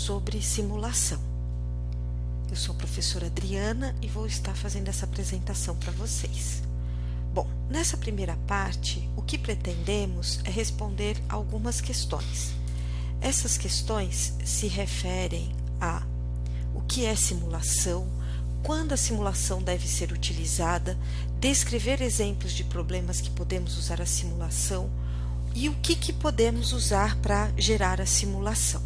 sobre simulação. Eu sou a professora Adriana e vou estar fazendo essa apresentação para vocês. Bom, nessa primeira parte, o que pretendemos é responder algumas questões. Essas questões se referem a o que é simulação, quando a simulação deve ser utilizada, descrever exemplos de problemas que podemos usar a simulação e o que podemos usar para gerar a simulação.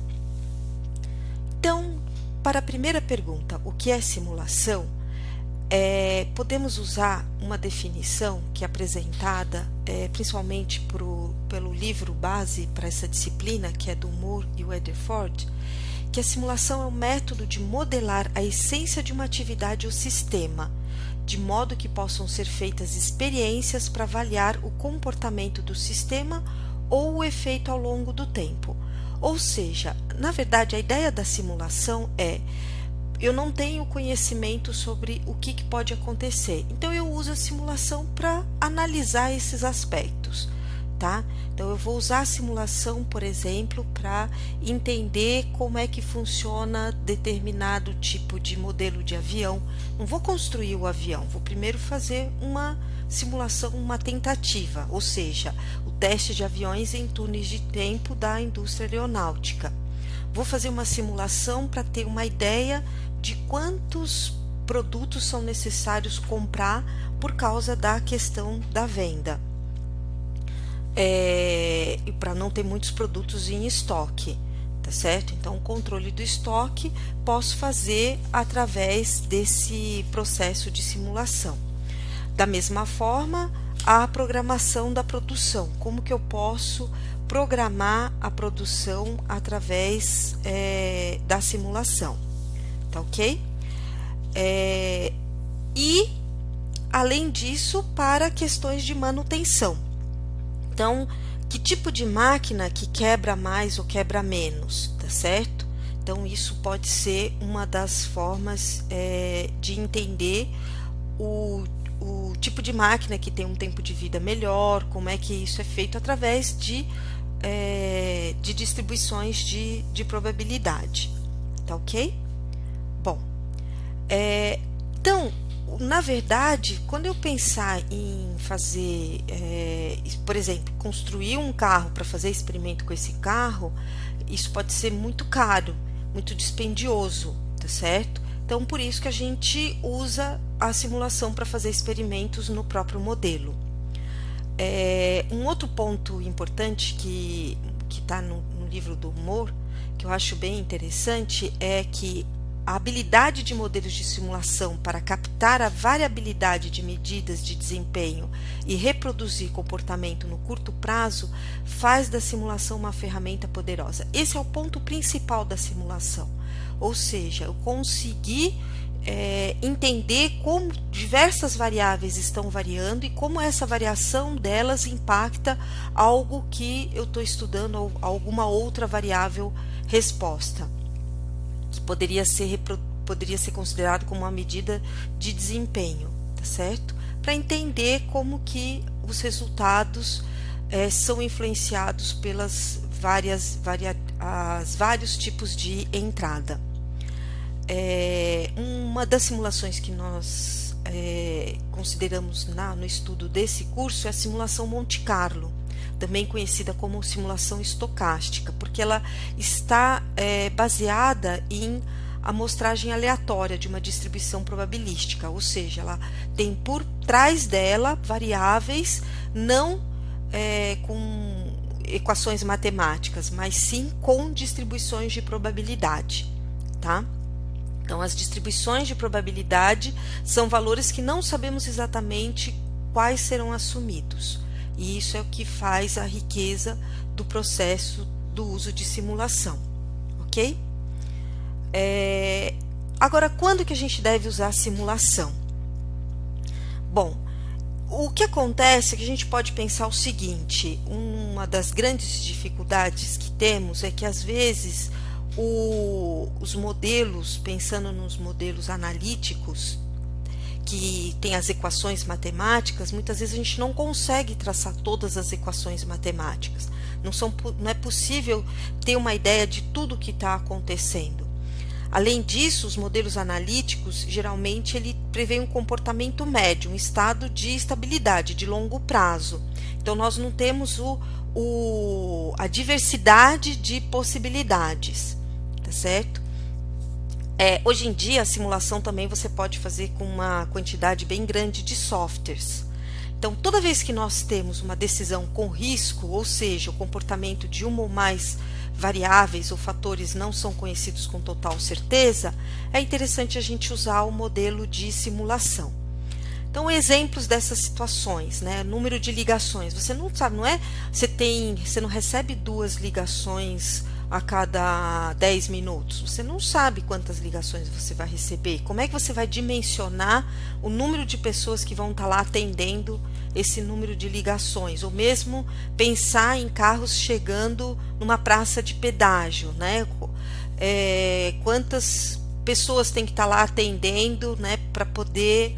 Então, para a primeira pergunta, o que é simulação? Podemos usar uma definição que é apresentada principalmente pelo livro base para essa disciplina, que é do Moore e Weatherford, que a simulação é um método de modelar a essência de uma atividade ou sistema, de modo que possam ser feitas experiências para avaliar o comportamento do sistema ou o efeito ao longo do tempo. Ou seja, na verdade, a ideia da simulação é: eu não tenho conhecimento sobre o que pode acontecer, então eu uso a simulação para analisar esses aspectos, tá? Então eu vou usar a simulação, por exemplo, para entender como é que funciona determinado tipo de modelo de avião. Não vou construir o avião, vou primeiro fazer uma simulação, uma tentativa, ou seja, o teste de aviões em túneis de tempo da indústria aeronáutica. Vou fazer uma simulação para ter uma ideia de quantos produtos são necessários comprar por causa da questão da venda. E para não ter muitos produtos em estoque, tá certo? Então, o controle do estoque posso fazer através desse processo de simulação. Da mesma forma, a programação da produção. Como que eu posso programar a produção através da simulação? Tá ok? E, além disso, para questões de manutenção. Então, que tipo de máquina que quebra mais ou quebra menos, tá certo? Então, isso pode ser uma das formas de entender o tipo de máquina que tem um tempo de vida melhor, como é que isso é feito através de distribuições de probabilidade, tá ok? Bom, então, na verdade, quando eu pensar em fazer, por exemplo, construir um carro para fazer experimento com esse carro, isso pode ser muito caro, muito dispendioso, tá certo? Então, por isso que a gente usa a simulação para fazer experimentos no próprio modelo. Um outro ponto importante que está no livro do Moore, que eu acho bem interessante, é que a habilidade de modelos de simulação para captar a variabilidade de medidas de desempenho e reproduzir comportamento no curto prazo faz da simulação uma ferramenta poderosa. Esse é o ponto principal da simulação, ou seja, eu conseguir entender como diversas variáveis estão variando e como essa variação delas impacta algo que eu estou estudando ou alguma outra variável resposta, que poderia ser considerado como uma medida de desempenho, tá certo? Para entender como que os resultados são influenciados pelas vários tipos de entrada. Uma das simulações que nós consideramos no estudo desse curso é a simulação Monte Carlo, também conhecida como simulação estocástica, porque ela está baseada em amostragem aleatória de uma distribuição probabilística, ou seja, ela tem por trás dela variáveis não com equações matemáticas, mas sim com distribuições de probabilidade, tá? Então, as distribuições de probabilidade são valores que não sabemos exatamente quais serão assumidos. E isso é o que faz a riqueza do processo do uso de simulação, ok? Agora, quando que a gente deve usar a simulação? Bom, o que acontece é que a gente pode pensar o seguinte: uma das grandes dificuldades que temos é que, às vezes, os modelos, pensando nos modelos analíticos, que tem as equações matemáticas, muitas vezes a gente não consegue traçar todas as equações matemáticas. não é possível ter uma ideia de tudo o que está acontecendo. Além disso, os modelos analíticos, geralmente, ele prevê um comportamento médio, um estado de estabilidade, de longo prazo. Então, nós não temos a diversidade de possibilidades, tá certo? Hoje em dia, a simulação também você pode fazer com uma quantidade bem grande de softwares. Então, toda vez que nós temos uma decisão com risco, ou seja, o comportamento de uma ou mais variáveis ou fatores não são conhecidos com total certeza, é interessante a gente usar o modelo de simulação. Então, exemplos dessas situações, né? Número de ligações. Você não sabe, não é? Você não recebe 2 ligações a cada 10 minutos. Você não sabe quantas ligações você vai receber. Como é que você vai dimensionar o número de pessoas que vão estar lá atendendo esse número de ligações? Ou mesmo pensar em carros chegando numa praça de pedágio, né? Quantas pessoas tem que estar lá atendendo, né, para poder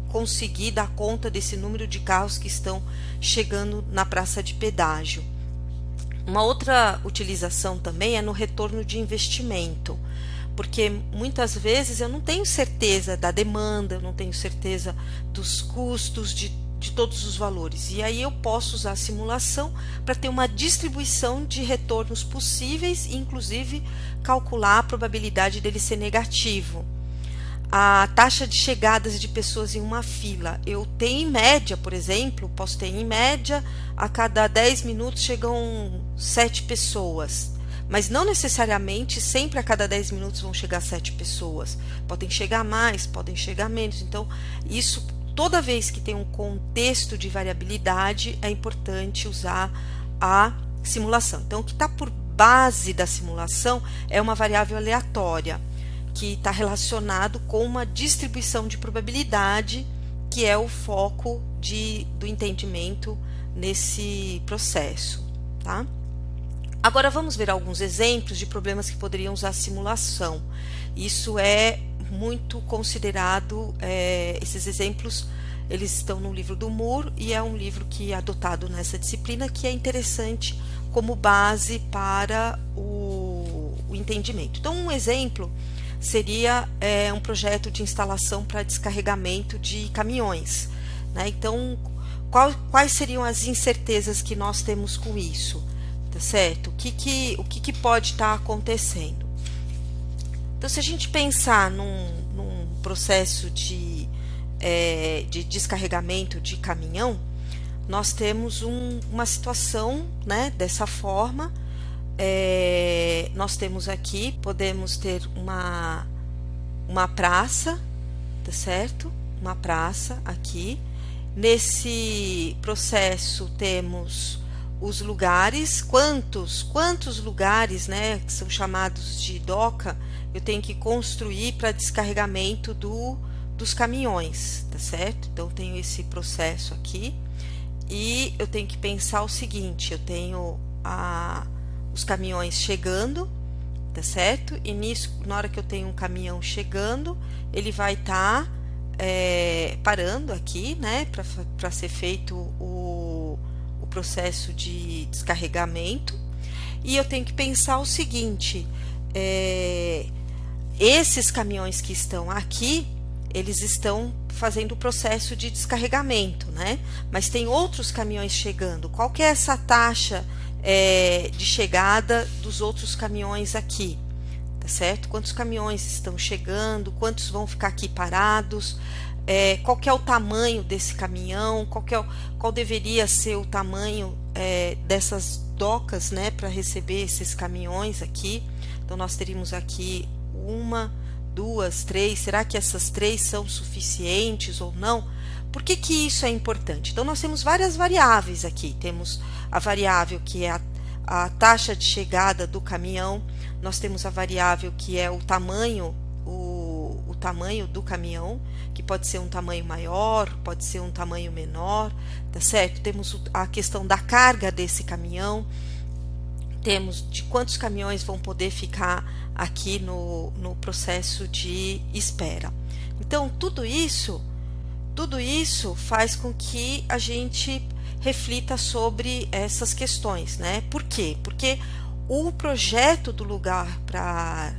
conseguir dar conta desse número de carros que estão chegando na praça de pedágio. Uma outra utilização também é no retorno de investimento, porque muitas vezes eu não tenho certeza da demanda, eu não tenho certeza dos custos, de todos os valores. E aí eu posso usar a simulação para ter uma distribuição de retornos possíveis e, inclusive, calcular a probabilidade dele ser negativo. A taxa de chegadas de pessoas em uma fila. Eu tenho em média, por exemplo, posso ter em média, a cada 10 minutos chegam 7 pessoas. Mas não necessariamente sempre a cada 10 minutos vão chegar 7 pessoas. Podem chegar mais, podem chegar menos. Então, isso, toda vez que tem um contexto de variabilidade, é importante usar a simulação. Então, o que está por base da simulação é uma variável aleatória, que está relacionado com uma distribuição de probabilidade, que é o foco do entendimento nesse processo, tá? Agora vamos ver alguns exemplos de problemas que poderiam usar simulação. Isso é muito considerado, esses exemplos eles estão no livro do Moore e é um livro que é adotado nessa disciplina, que é interessante como base para o entendimento. Então, um exemplo seria um projeto de instalação para descarregamento de caminhões, né? Então, quais seriam as incertezas que nós temos com isso? Tá certo? O que pode estar acontecendo? Então, se a gente pensar num processo de descarregamento de caminhão, nós temos uma situação, né, dessa forma. Nós temos aqui, podemos ter uma praça, tá certo? Uma praça aqui. Nesse processo temos os lugares, quantos lugares, né, que são chamados de doca, eu tenho que construir para descarregamento dos caminhões, tá certo? Então, eu tenho esse processo aqui e eu tenho que pensar o seguinte, eu tenho os caminhões chegando, tá certo? E nisso, na hora que eu tenho um caminhão chegando, ele vai estar parando aqui, né, para ser feito o processo de descarregamento. E eu tenho que pensar o seguinte, esses caminhões que estão aqui, eles estão fazendo o processo de descarregamento, né? Mas tem outros caminhões chegando. Qual que é essa taxa de chegada dos outros caminhões aqui? Tá certo? Quantos caminhões estão chegando? Quantos vão ficar aqui parados? Qual que é o tamanho desse caminhão? Qual deveria ser o tamanho dessas docas, né, para receber esses caminhões aqui? Então, nós teríamos aqui 1, 2, 3. Será que essas 3 são suficientes ou não? Por que isso é importante? Então, nós temos várias variáveis aqui. Temos a variável que é a taxa de chegada do caminhão. Nós temos a variável que é o tamanho do caminhão, que pode ser um tamanho maior, pode ser um tamanho menor, tá certo? Temos a questão da carga desse caminhão, temos de quantos caminhões vão poder ficar aqui no processo de espera. Então, tudo isso faz com que a gente reflita sobre essas questões, né? Por quê? Porque o projeto do lugar para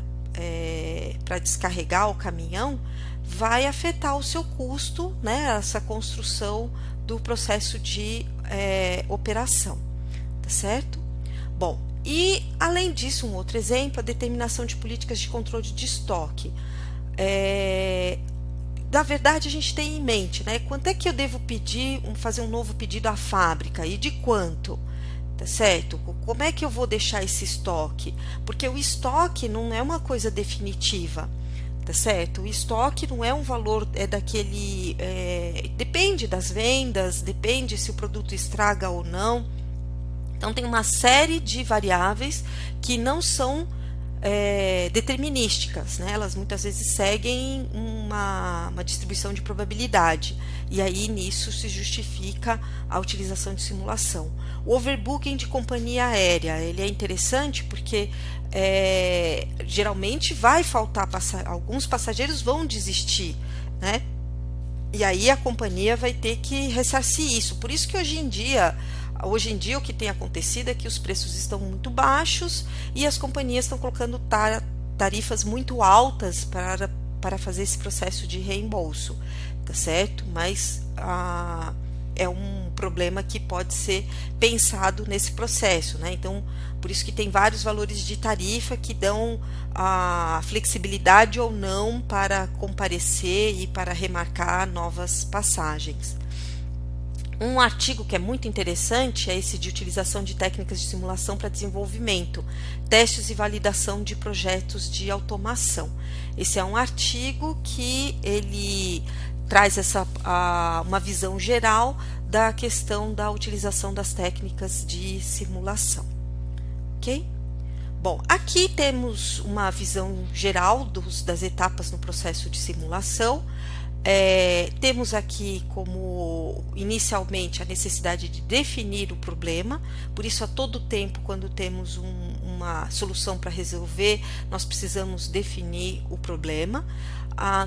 descarregar o caminhão vai afetar o seu custo, né? Essa construção do processo de operação, tá certo? Bom, e além disso, um outro exemplo, a determinação de políticas de controle de estoque. Na verdade, a gente tem em mente, né? Quanto é que eu devo pedir, fazer um novo pedido à fábrica e de quanto? Tá certo? Como é que eu vou deixar esse estoque? Porque o estoque não é uma coisa definitiva, tá certo? O estoque não é um valor, depende das vendas, depende se o produto estraga ou não. Então, tem uma série de variáveis que não são determinísticas, né? Elas muitas vezes seguem uma distribuição de probabilidade, e aí nisso se justifica a utilização de simulação. O overbooking de companhia aérea, ele é interessante porque geralmente vai faltar, alguns passageiros vão desistir, né? E aí a companhia vai ter que ressarcir isso. Por isso que hoje em dia o que tem acontecido é que os preços estão muito baixos e as companhias estão colocando tarifas muito altas para fazer esse processo de reembolso, tá certo? Mas é um problema que pode ser pensado nesse processo, né? Então, por isso que tem vários valores de tarifa que dão a flexibilidade ou não para comparecer e para remarcar novas passagens. Um artigo que é muito interessante é esse de utilização de técnicas de simulação para desenvolvimento, testes e validação de projetos de automação. Esse é um artigo que ele traz uma visão geral da questão da utilização das técnicas de simulação. Ok? Bom, aqui temos uma visão geral das etapas no processo de simulação. Temos aqui como inicialmente a necessidade de definir o problema, por isso a todo tempo quando temos uma solução para resolver, nós precisamos definir o problema.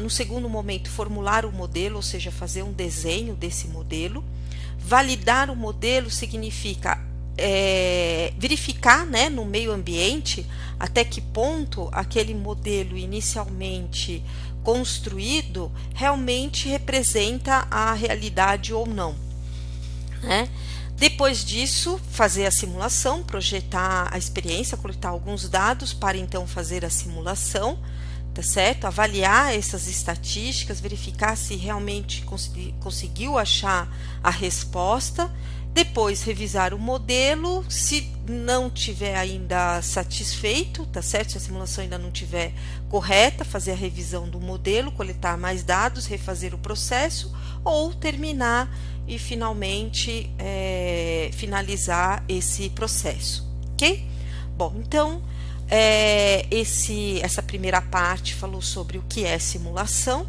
No segundo momento, formular o modelo, ou seja, fazer um desenho desse modelo. Validar o modelo significa verificar, né, no meio ambiente até que ponto aquele modelo inicialmente construído realmente representa a realidade ou não, né? Depois disso, fazer a simulação, projetar a experiência, coletar alguns dados para então fazer a simulação, tá certo? Avaliar essas estatísticas, verificar se realmente conseguiu achar a resposta. Depois, revisar o modelo, se não tiver ainda satisfeito, tá certo? Se a simulação ainda não estiver correta, fazer a revisão do modelo, coletar mais dados, refazer o processo ou terminar e finalmente finalizar esse processo, ok? Bom, então, essa primeira parte falou sobre o que é simulação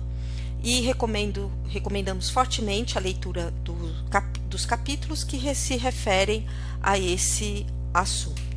e recomendamos fortemente a leitura dos capítulos que se referem a esse assunto.